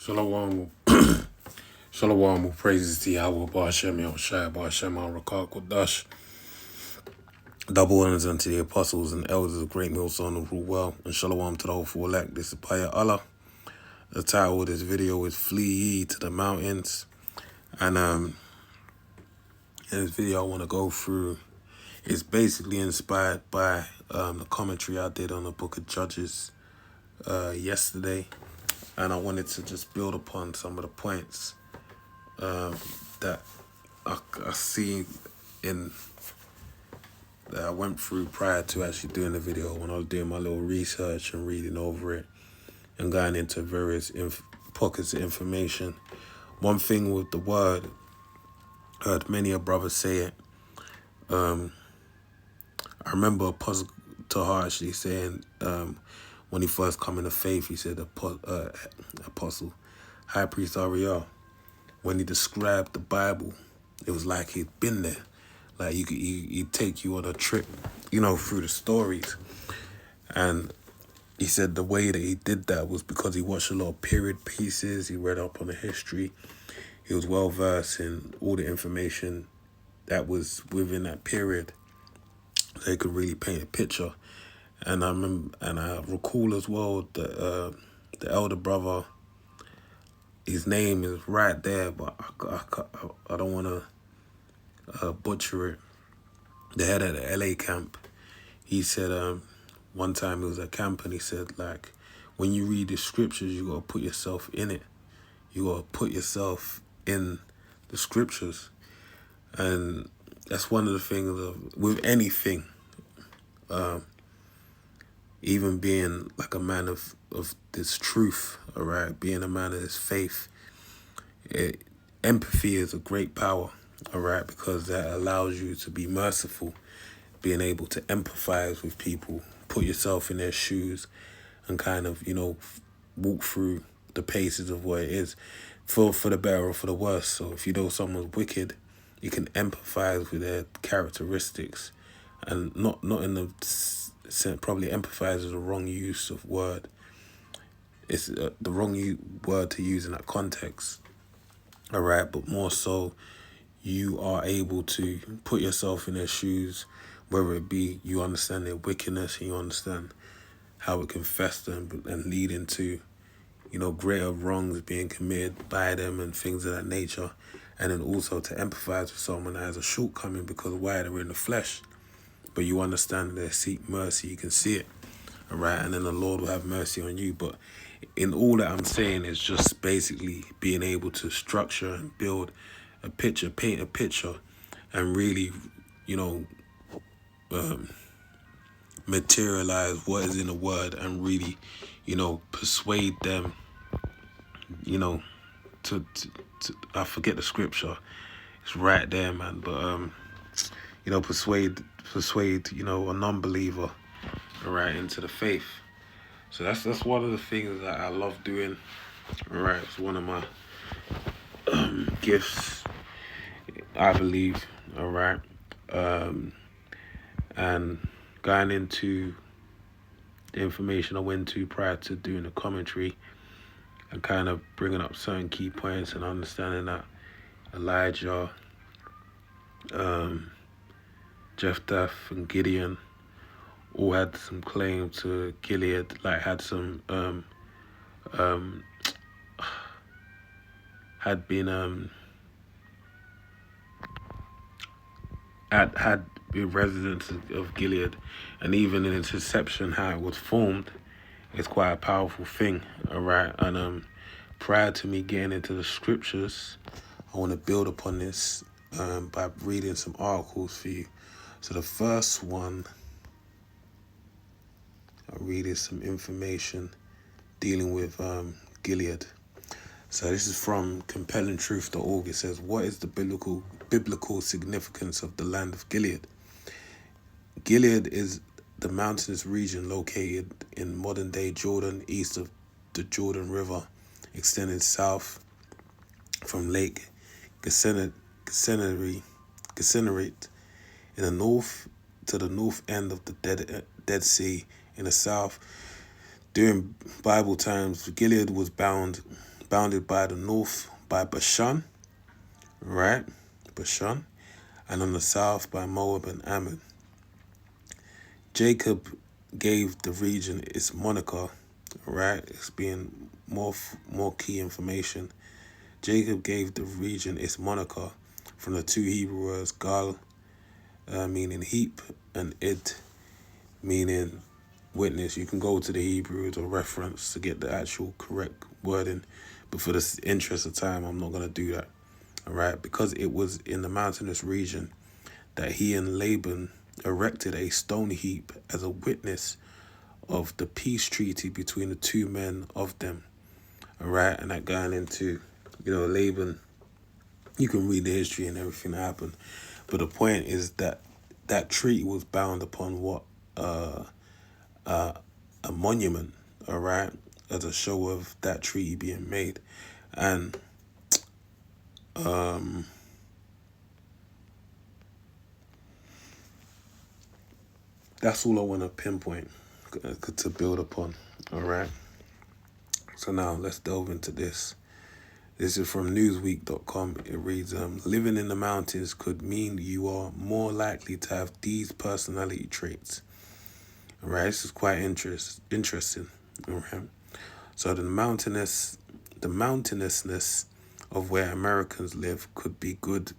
Shalom, shalom, praises to Yahweh, Ba'ashem, Yahushua, Ba'ashem, Rakak, Kodash. Double honors unto the apostles and elders of Great Millstone who rule well, and shalom to the hopeful elect. This is Paya Allah. The title of this video is Flee Ye to the Mountains. And in this video I want to go through, it's basically inspired by the commentary I did on the Book of Judges yesterday. And I wanted to just build upon some of the points that I see in that I went through prior to actually doing the video, when I was doing my little research and reading over it and going into various pockets of information. One thing with the word, I heard many a brother say it. I remember Apostle Tahar actually saying when he first come into faith, he said Apostle High Priest Ariel, when he described the Bible, it was like he'd been there. Like he'd take you on a trip, through the stories. And he said the way that he did that was because he watched a lot of period pieces. He read up on the history. He was well versed in all the information that was within that period. So he could really paint a picture. And I remember, and I recall as well that the elder brother, his name is right there, but I don't want to butcher it. The head of the LA camp, he said one time he was at camp and he said, like, when you read the scriptures, you got to put yourself in it. You got to put yourself in the scriptures. And that's one of the things with anything, even being like a man of this truth, all right, being a man of this faith, empathy is a great power, all right, because that allows you to be merciful, being able to empathize with people, put yourself in their shoes, and kind of, walk through the paces of what it is, for the better or for the worse. So if you know someone's wicked, you can empathize with their characteristics, and not in the sense, probably empathize is the wrong use of word. It's the wrong word to use in that context. All right, but more so, you are able to put yourself in their shoes, whether it be you understand their wickedness and you understand how it can fester and lead into, greater wrongs being committed by them and things of that nature. And then also to empathize with someone that has a shortcoming because why they're in the flesh. But you understand they seek mercy, you can see it. All right, and then the Lord will have mercy on you. But in all that I'm saying is just basically being able to structure and build a picture, paint a picture, and really, materialize what is in the word and really, persuade them, to I forget the scripture. It's right there, man. But persuade, a non-believer, right, into the faith. So that's one of the things that I love doing. Right, it's one of my gifts, I believe. All right, and going into the information I went to prior to doing the commentary, and kind of bringing up certain key points and understanding that Elijah, Jephthah, and Gideon all had some claim to Gilead, like had some had been had been residents of Gilead, and even in its inception, how it was formed, it's quite a powerful thing, all right. And prior to me getting into the scriptures, I want to build upon this by reading some articles for you. So the first one, I read is some information dealing with Gilead. So this is from compellingtruth.org. It says, what is the biblical significance of the land of Gilead? Gilead is the mountainous region located in modern-day Jordan, east of the Jordan River, extending south from Lake Gennesaret in the north to the north end of the Dead Sea in the south. During Bible times, Gilead was bound bounded by the north by Bashan, right? Bashan, and on the south by Moab and Ammon. Jacob gave the region its moniker, right? It's being more key information. Jacob gave the region its moniker from the two Hebrew words Gal, meaning heap, and Id, meaning witness. You can go to the Hebrews or reference to get the actual correct wording, but for the interest of time, I'm not going to do that. All right, because it was in the mountainous region that he and Laban erected a stone heap as a witness of the peace treaty between the two men of them. All right, and that going into, Laban, you can read the history and everything that happened. But the point is that that treaty was bound upon what? A monument, all right, as a show of that treaty being made. And that's all I want to pinpoint to build upon, all right? So now let's delve into this. This is from Newsweek.com. It reads, living in the mountains could mean you are more likely to have these personality traits. All right, this is quite interesting. All right. So the mountainousness of where Americans live could be good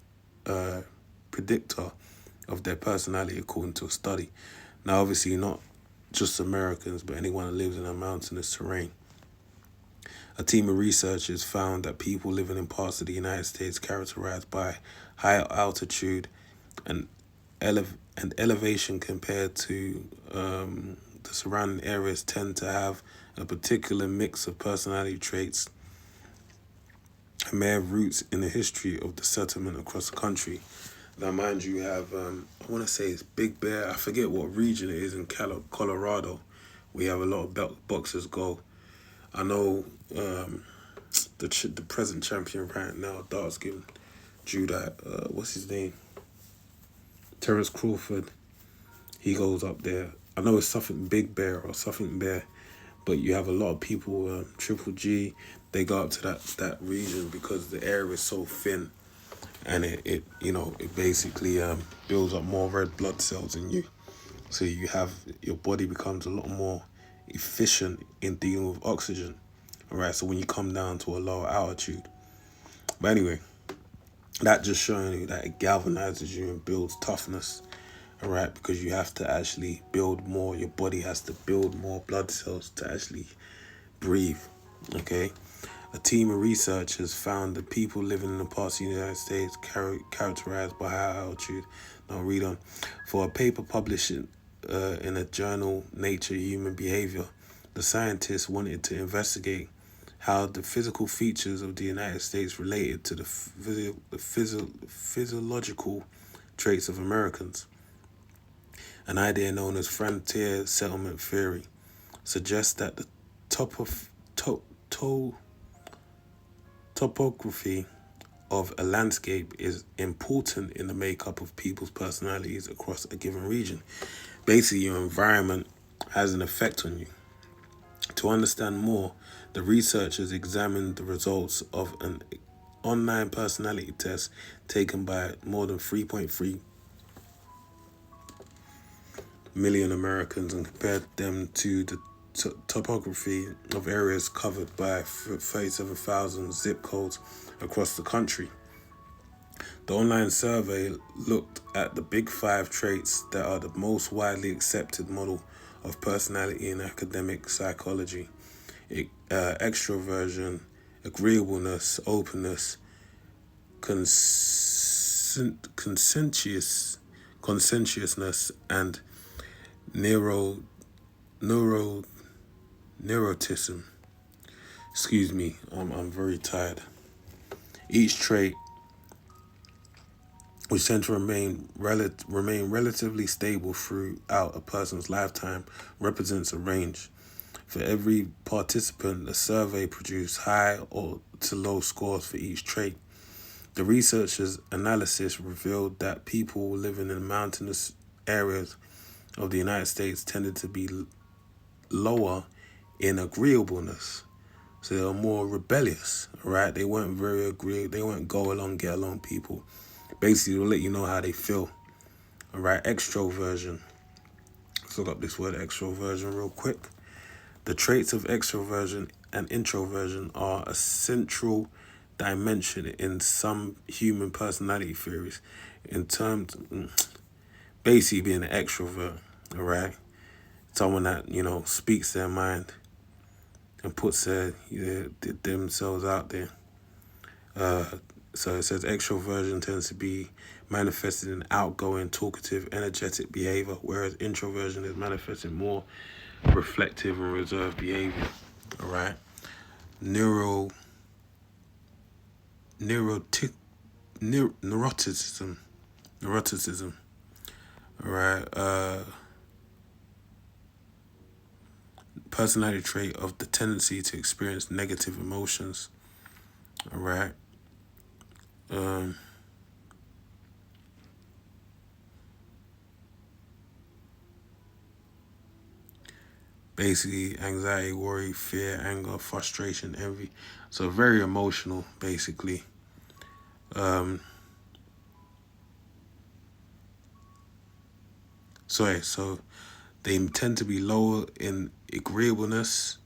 predictor of their personality according to a study. Now, obviously, not just Americans, but anyone who lives in a mountainous terrain. A team of researchers found that people living in parts of the United States characterized by higher altitude and elevation compared to the surrounding areas tend to have a particular mix of personality traits and may have roots in the history of the settlement across the country. Now, mind you, have, I want to say it's Big Bear. I forget what region it is in Colorado. We have a lot of boxers go. I know the present champion right now, dark-skinned Drew that, what's his name? Terrence Crawford. He goes up there. I know it's something Big Bear or something Bear, but you have a lot of people, Triple G, they go up to that region because the air is so thin. And it basically builds up more red blood cells in you. So your body becomes a lot more efficient in dealing with oxygen. All right, so when you come down to a lower altitude. But anyway, that just showing you that it galvanizes you and builds toughness. All right, because you have to actually build more. Your body has to build more blood cells to actually breathe. Okay. A team of researchers found that people living in the parts of the United States characterized by high altitude. Now read on. For a paper published in a journal, Nature Human Behavior, the scientists wanted to investigate how the physical features of the United States related to the physiological traits of Americans. An idea known as frontier settlement theory suggests that the topography of a landscape is important in the makeup of people's personalities across a given region. Basically, your environment has an effect on you. To understand more, the researchers examined the results of an online personality test taken by more than 3.3 million Americans and compared them to the topography of areas covered by 37,000 zip codes across the country. The online survey looked at the big 5 traits that are the most widely accepted model of personality in academic psychology: extroversion, agreeableness, openness, conscientiousness, and neuroticism. Excuse me, I'm very tired. Each trait, which tend to remain relatively stable throughout a person's lifetime, represents a range. For every participant, the survey produced high or to low scores for each trait. The researchers' analysis revealed that people living in mountainous areas of the United States tended to be lower in agreeableness, So they were more rebellious, all right? They weren't very agreeable. They weren't go along, get along people. Basically, they'll let you know how they feel, all right? Extroversion. Let's look up this word extroversion real quick. The traits of extroversion and introversion are a central dimension in some human personality theories. In terms, basically being an extrovert, all right? Someone that, speaks their mind and puts themselves out there. So it says extroversion tends to be manifested in outgoing, talkative, energetic behavior, whereas introversion is manifested more reflective and reserved behavior. All right. Neuroticism. All right. Personality trait of the tendency to experience negative emotions. All right. Basically, anxiety, worry, fear, anger, frustration, envy. So very emotional, basically. So they tend to be lower in agreeableness,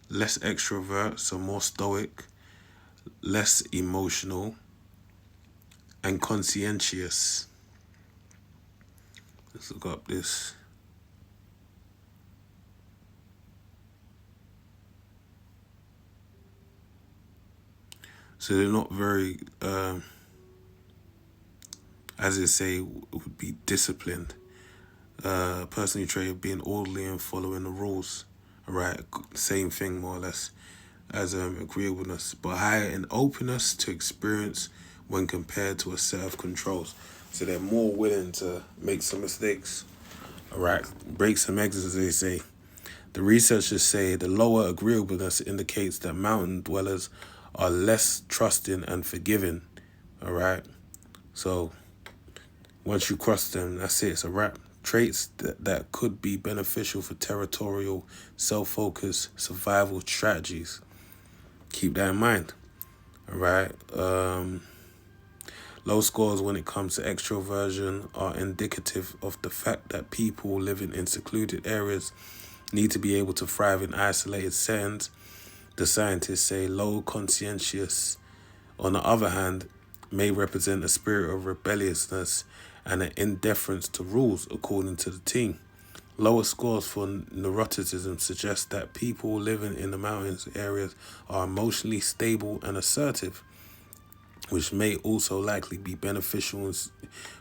less extrovert, so more stoic, less emotional, and conscientious. Let's look up this. So they're not very, as they say, would be disciplined. Personally trait of being orderly and following the rules. All right, same thing more or less as agreeableness, but higher in openness to experience when compared to a set of controls. So they're more willing to make some mistakes. All right, break some eggs, as they say. The researchers say the lower agreeableness indicates that mountain dwellers are less trusting and forgiving. All right, so once you cross them, that's it. It's a wrap. Traits that could be beneficial for territorial, self-focused survival strategies. Keep that in mind. All right. Low scores when it comes to extroversion are indicative of the fact that people living in secluded areas need to be able to thrive in isolated settings. The scientists say low conscientious, on the other hand, may represent a spirit of rebelliousness and an indifference to rules, according to the team. Lower scores for neuroticism suggest that people living in the mountains areas are emotionally stable and assertive, which may also likely be beneficial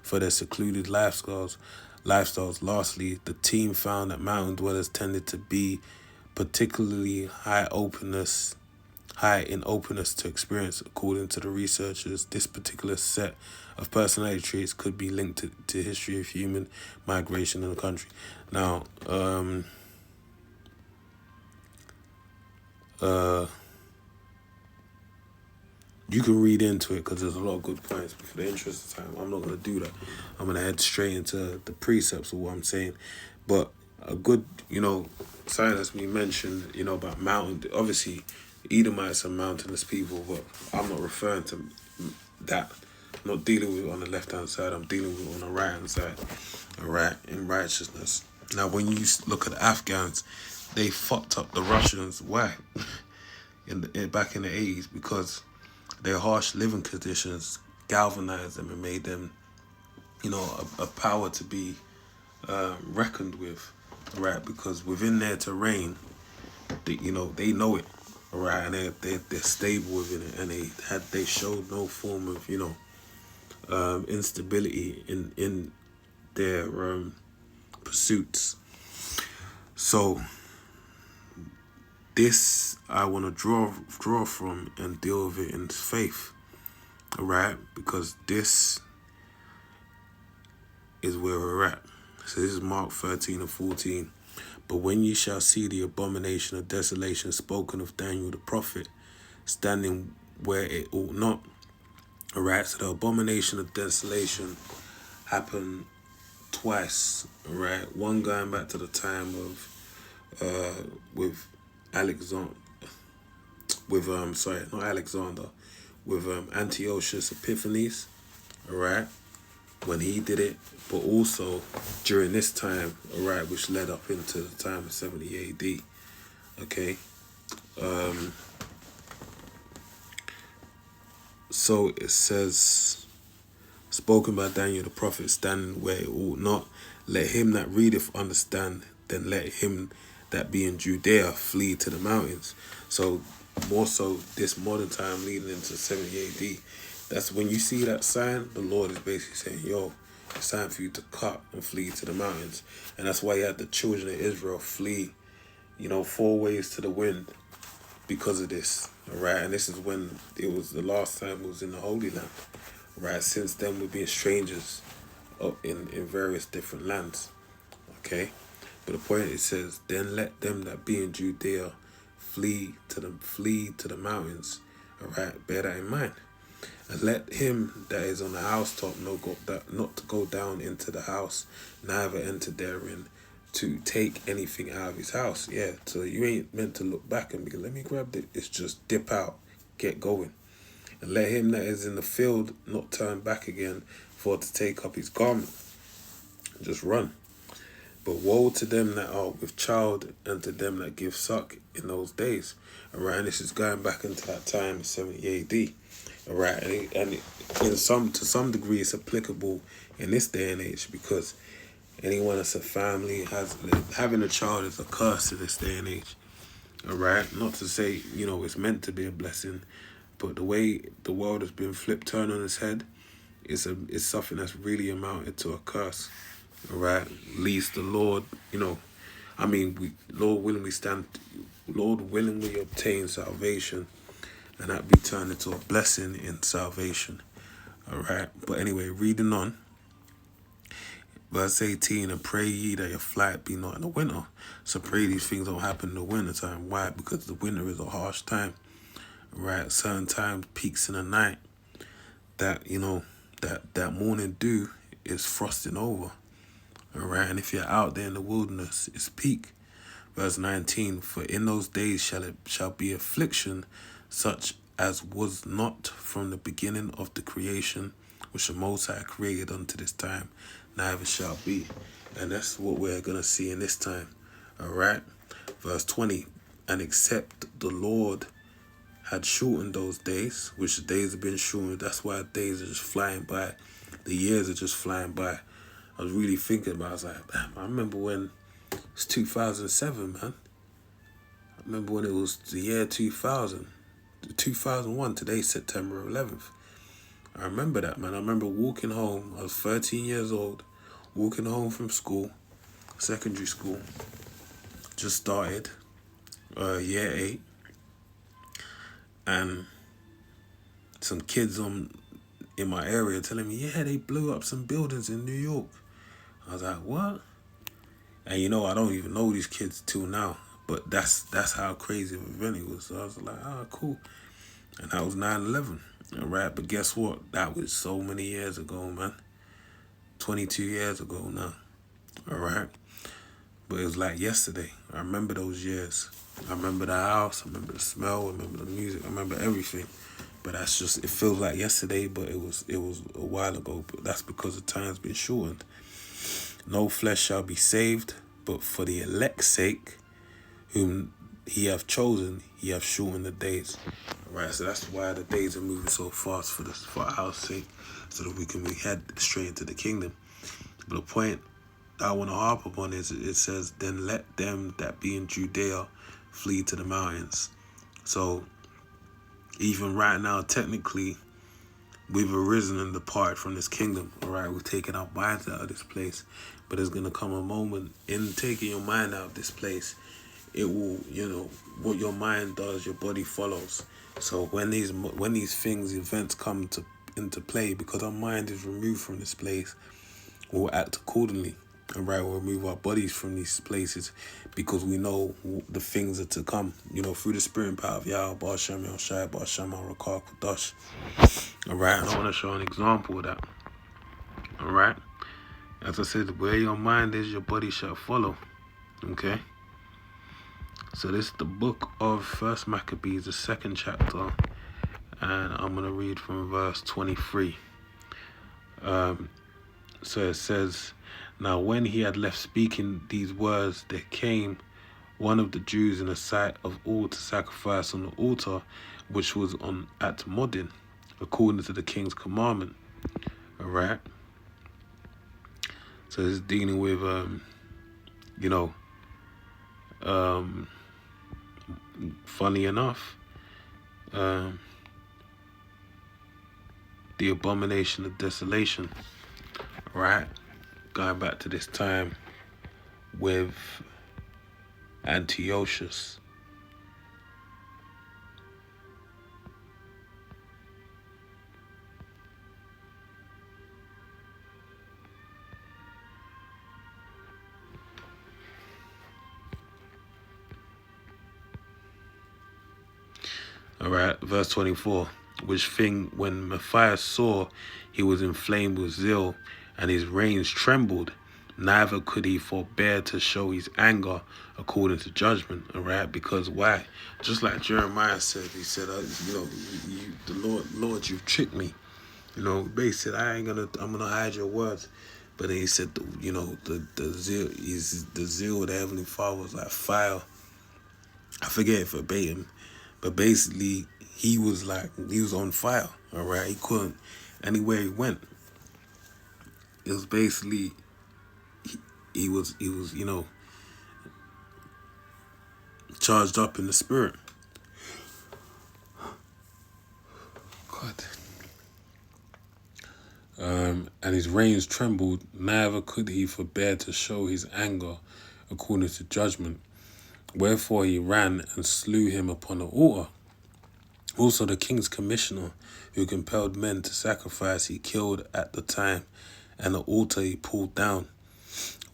for their secluded lifestyles. Lastly, the team found that mountain dwellers tended to be particularly high in openness to experience. According to the researchers, this particular set of personality traits could be linked to history of human migration in the country. Now, you can read into it because there's a lot of good points, but for the interest of time, I'm not going to do that. I'm going to head straight into the precepts of what I'm saying. But a good, scientist we mentioned, about mountain, obviously, Edomites are mountainous people, but I'm not referring to that. I'm not dealing with it on the left-hand side, I'm dealing with it on the right-hand side, all right, in righteousness. Now, when you look at the Afghans, they fucked up the Russians. Why? Back in the 80s, because their harsh living conditions galvanized them and made them, a power to be reckoned with, right? Because within their terrain, they know it, all right, and they're stable within it, and they showed no form of instability in their pursuits. So this I want to draw from and deal with it in faith, all right, because this is where we're at. So this is Mark 13 and 14. But when ye shall see the abomination of desolation spoken of Daniel the prophet, standing where it ought not. All right, so the abomination of desolation happened twice. All right, one going back to the time of with Alexander. with sorry, not Alexander, with Antiochus Epiphanes, all right, when he did it, but also during this time, all right, which led up into the time of 70 AD. Okay. So it says, spoken by Daniel the prophet, standing where it ought not. Let him that readeth understand, then let him that be in Judea flee to the mountains. So more so this modern time leading into 70 AD, that's when you see that sign, the Lord is basically saying, yo, it's time for you to cut and flee to the mountains. And that's why you had the children of Israel flee, 4 ways to the wind because of this. All right, and this is when it was the last time it was in the Holy Land. Right, since then we've been strangers in various different lands. Okay, but the point, it says, then let them that be in Judea flee to the mountains. All right, bear that in mind. And let him that is on the housetop not to go down into the house, neither enter therein to take anything out of his house. Yeah, so you ain't meant to look back and be, let me grab it. It's just dip out, get going. And let him that is in the field not turn back again for to take up his garment. Just run. But woe to them that are with child, and to them that give suck in those days. All right, and this is going back into that time of 70 AD. All right, and to some degree it's applicable in this day and age, because anyone that's a family having a child is a curse in this day and age. All right, not to say it's meant to be a blessing, but the way the world has been turned on its head is something that's really amounted to a curse. All right, least the Lord, Lord willingly obtain salvation, and that be turned into a blessing in salvation. All right, but anyway, reading on. Verse 18, and pray ye that your flight be not in the winter. So pray these things don't happen in the winter time. Why? Because the winter is a harsh time. Right? Certain times, peaks in the night, that, that morning dew is frosting over. All right? And if you're out there in the wilderness, it's peak. Verse 19, for in those days shall be affliction, such as was not from the beginning of the creation, which the Most High created unto this time, neither shall be. And that's what we're going to see in this time. All right? Verse 20, and except the Lord had shortened those days, which the days have been shortened, that's why days are just flying by. The years are just flying by. I was really thinking about it. I was like, damn, I remember when it's 2007, man. I remember when it was the year 2000. 2001, today's September 11th. I remember that, man. I remember walking home. I was 13 years old, walking home from school, secondary school. Just started, year 8. And some kids in my area telling me, yeah, they blew up some buildings in New York. I was like, what? And I don't even know these kids till now. But that's how crazy of an event it was. So I was like, cool. And that was 9/11. All right, but guess what? That was so many years ago, man. 22 years ago now. All right? But it was like yesterday. I remember those years. I remember the house. I remember the smell. I remember the music. I remember everything. But it feels like yesterday, but it was a while ago. But that's because the time's been shortened. No flesh shall be saved, but for the elect's sake, whom he hath chosen, he hath shortened the days. All right, so that's why the days are moving so fast for our sake, so that we can head straight into the kingdom. But the point I want to harp upon is, it says, then let them that be in Judea flee to the mountains. So even right now, technically, we've arisen and departed from this kingdom. All right, we've taken our minds out of this place. But there's going to come a moment in taking your mind out of this place, it will, what your mind does, your body follows. So when these events come into play, because our mind is removed from this place, we'll act accordingly. All right, we'll remove our bodies from these places because we know the things are to come, through the spirit and power of Yahweh, Ba'ashem, Yoshai, Ba'ashem, Rakar, Kudash. All right, and I want to show an example of that. All right, as I said, where your mind is, your body shall follow. Okay. So this is the book of First Maccabees, the second chapter, and I'm going to read from verse 23. So it says, "Now when he had left speaking these words, there came one of the Jews in the sight of all to sacrifice on the altar which was on at Modin, according to the king's commandment." Alright. So it's dealing with funny enough, the abomination of desolation. Right? Going back to this time with Antiochus. Alright, verse 24. "Which thing when Matthias saw, he was inflamed with zeal, and his reins trembled, neither could he forbear to show his anger according to judgment." Alright, because why? Just like Jeremiah said, he said, the Lord, you've tricked me. Basically said, I'm gonna hide your words. But then he said, the zeal of the Heavenly Father was like fire. I forget verbatim, but basically he was on fire. All right, he couldn't anywhere he went. It was basically he was charged up in the spirit. God. And his reins trembled, neither could he forbear to show his anger according to judgment. Wherefore he ran and slew him upon the altar. Also the king's commissioner, who compelled men to sacrifice, he killed at the time, and the altar he pulled down.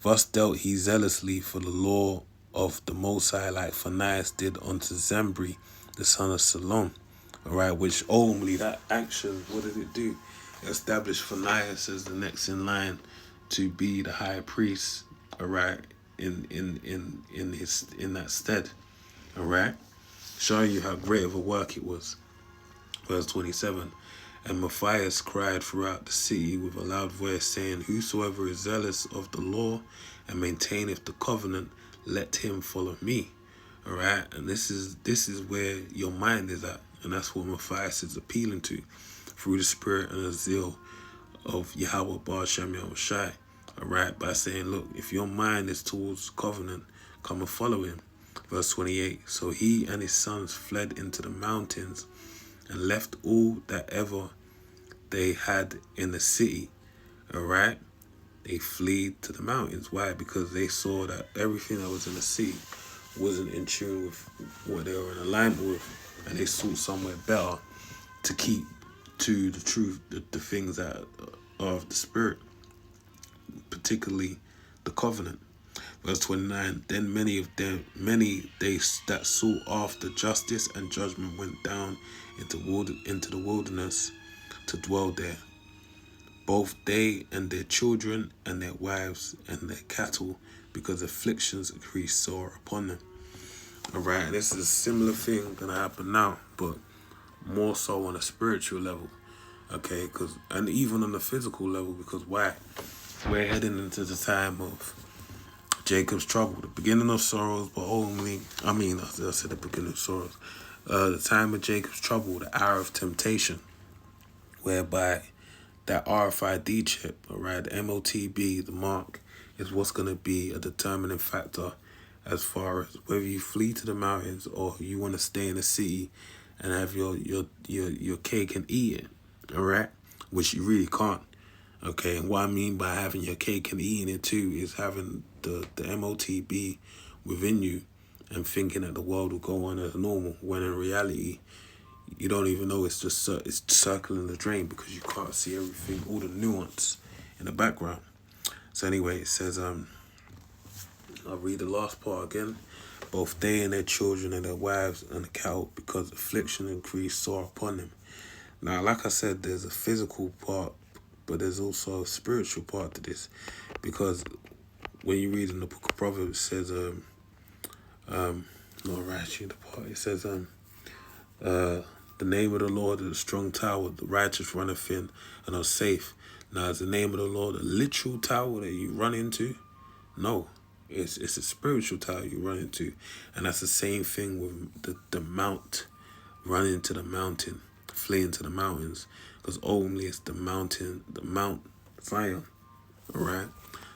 Thus dealt he zealously for the law of the Most High, like Phinehas did unto Zambri, the son of Salom. Alright, which ultimately that action, what did it do? It established Phinehas as the next in line to be the high priest, alright, in that stead. Alright? Showing you how great of a work it was. Verse 27. "And Matthias cried throughout the city with a loud voice, saying, Whosoever is zealous of the law and maintaineth the covenant, let him follow me." Alright? And this is where your mind is at. And that's what Matthias is appealing to through the spirit and the zeal of Yahweh Bar Shem Yahushai. Alright? By saying, look, if your mind is towards covenant, come and follow him. Verse 28. "So he and his sons fled into the mountains and left all that ever they had in the city." Alright? They fled to the mountains. Why? Because they saw that everything that was in the city wasn't in tune with what they were in alignment with. And they sought somewhere better to keep to the truth, the things that are of the spirit, particularly the covenant. Verse 29. "Then many they that sought after justice and judgment went down into the wilderness to dwell there, both they and their children and their wives and their cattle, because afflictions increased sore upon them." Alright, this is a similar thing gonna happen now, but more so on a spiritual level. Okay, and even on the physical level, because why? We're heading into the time of Jacob's trouble, the beginning of sorrows, but I said the beginning of sorrows. The time of Jacob's trouble, the hour of temptation, whereby that RFID chip, alright, the MOTB, the mark, is what's going to be a determining factor as far as whether you flee to the mountains or you want to stay in the city and have your cake and eat it, alright, which you really can't. Okay, and what I mean by having your cake and eating it too is having the MOTB within you and thinking that the world will go on as normal, when in reality you don't even know it's just it's circling the drain, because you can't see everything, all the nuance in the background. So anyway, it says, I'll read the last part again. "Both they and their children and their wives and the cattle, because affliction increased sore upon them." Now, like I said, there's a physical part, but there's also a spiritual part to this, because when you read in the book of Proverbs, it says, Not right, the part. It says, the name of the Lord is a strong tower. The righteous runneth in and are safe. Now, is the name of the Lord a literal tower that you run into? No. It's a spiritual tower you run into. And that's the same thing with the mount. Run into the mountain. Flee into the mountains. Because only it's the mountain, the Mount Zion. Alright?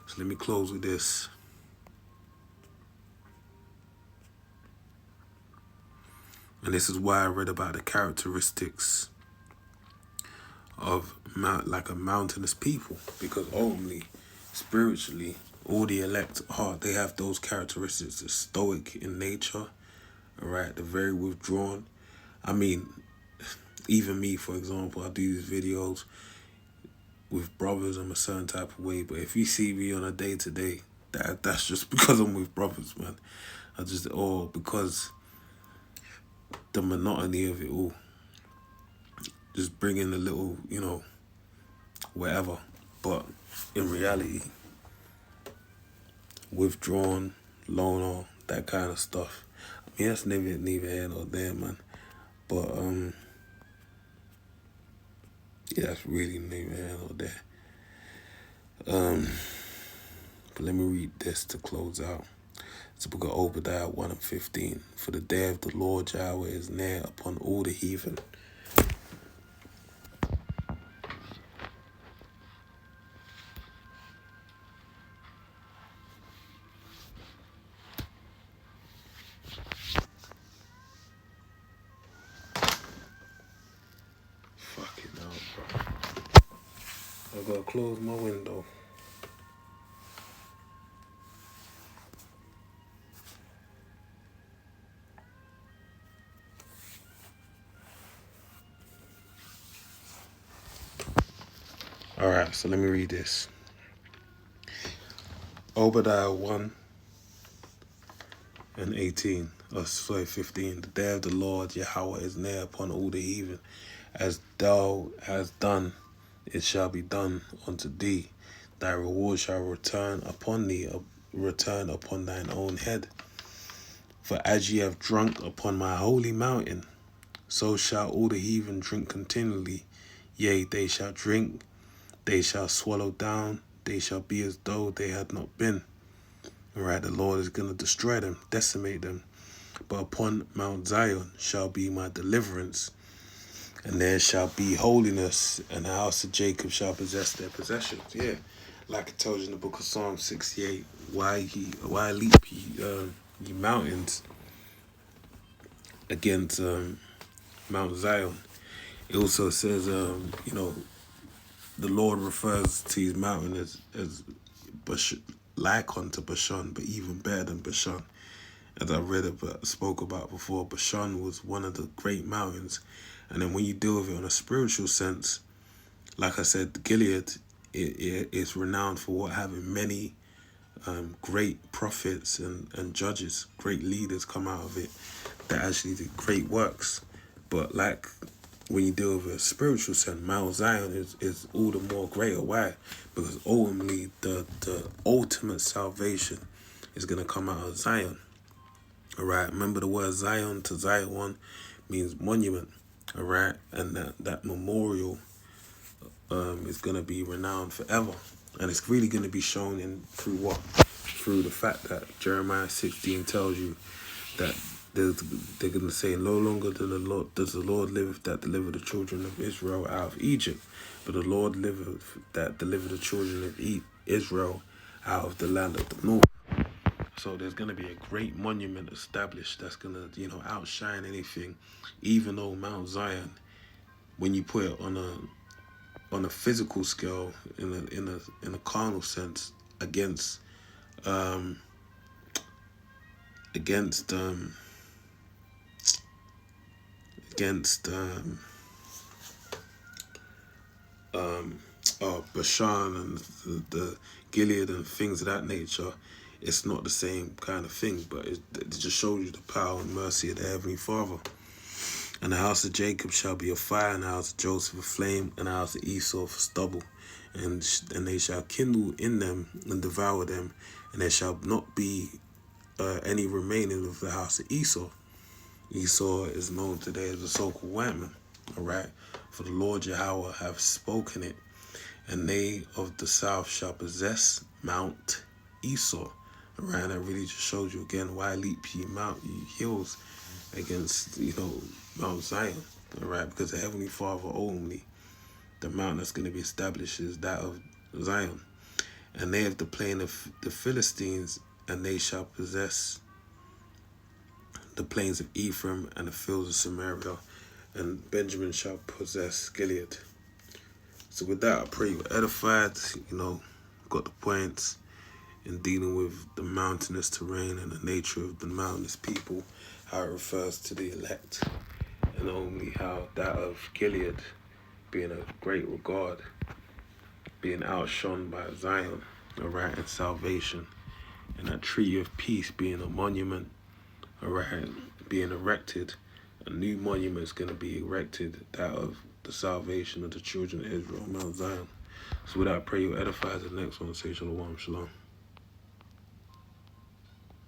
So let me close with this. And this is why I read about the characteristics of like a mountainous people, because only spiritually all the elect are, they have those characteristics. They're stoic in nature, all right? They're very withdrawn. I mean, even me, for example, I do these videos with brothers. I'm a certain type of way, but if you see me on a day-to-day, that's just because I'm with brothers, man. Because the monotony of it all, just bringing a little, whatever. But in reality, withdrawn, loner, that kind of stuff. I mean, that's neither here nor there, man. But yeah, that's really neither here nor there. But let me read this to close out. It's the book of Obadiah 1:15. For the day of the Lord Yahweh is near upon all the heathen. Fucking hell, bro. I gotta close my window. Alright, so let me read this. Obadiah 1:18. 15. The day of the Lord Yahweh is near upon all the heathen. As thou hast done, it shall be done unto thee. Thy reward shall return upon thee, return upon thine own head. For as ye have drunk upon my holy mountain, so shall all the heathen drink continually. Yea, they shall drink, they shall swallow down, they shall be as though they had not been. Alright, the Lord is going to destroy them, decimate them. But upon Mount Zion shall be my deliverance, and there shall be holiness, and the house of Jacob shall possess their possessions. Yeah, like it tells you in the book of Psalm 68, why leap ye mountains against Mount Zion. It also says, the Lord refers to his mountain as like unto Bashan, but even better than Bashan. As I spoke about before, Bashan was one of the great mountains. And then when you deal with it on a spiritual sense, like I said, Gilead is renowned for having many great prophets and judges, great leaders come out of it that actually did great works. But like when you deal with a spiritual sense, Mount Zion is all the more greater. Why? Because ultimately the ultimate salvation is going to come out of Zion. All right, remember the word Zion to Zion means monument. All right, and that memorial is going to be renowned forever. And it's really going to be shown through what? Through the fact that Jeremiah 16 tells you that they're going to say, no longer does the Lord live that delivered the children of Israel out of Egypt, but the Lord liveth that delivered the children of Israel out of the land of the north. So there's going to be a great monument established that's going to, outshine anything, even though Mount Zion, when you put it on a physical scale, in a carnal sense, against Bashan and the Gilead and things of that nature, it's not the same kind of thing, but it just shows you the power and mercy of the Heavenly Father. And the house of Jacob shall be a fire, and the house of Joseph a flame, and the house of Esau for stubble. And they shall kindle in them and devour them, and there shall not be any remaining of the house of Esau. Esau is known today as the so-called white man. All right, for the Lord Yahweh have spoken it, and they of the south shall possess Mount Esau. All right, that really just shows you again why leap ye hills against Mount Zion. All right, because the Heavenly Father only, the mountain that's going to be established is that of Zion. And they have the plain of the Philistines, and they shall possess the plains of Ephraim and the fields of Samaria, and Benjamin shall possess Gilead. So with that, I pray you were edified, got the points in dealing with the mountainous terrain and the nature of the mountainous people, how it refers to the elect, and only how that of Gilead being a great regard, being outshone by Zion, all right, and salvation, and that tree of peace being a monument, all right, being erected. A new monument is going to be erected, that of the salvation of the children of Israel, Mount Zion. So with that, I pray you edify the next one. Say shalom, shalom.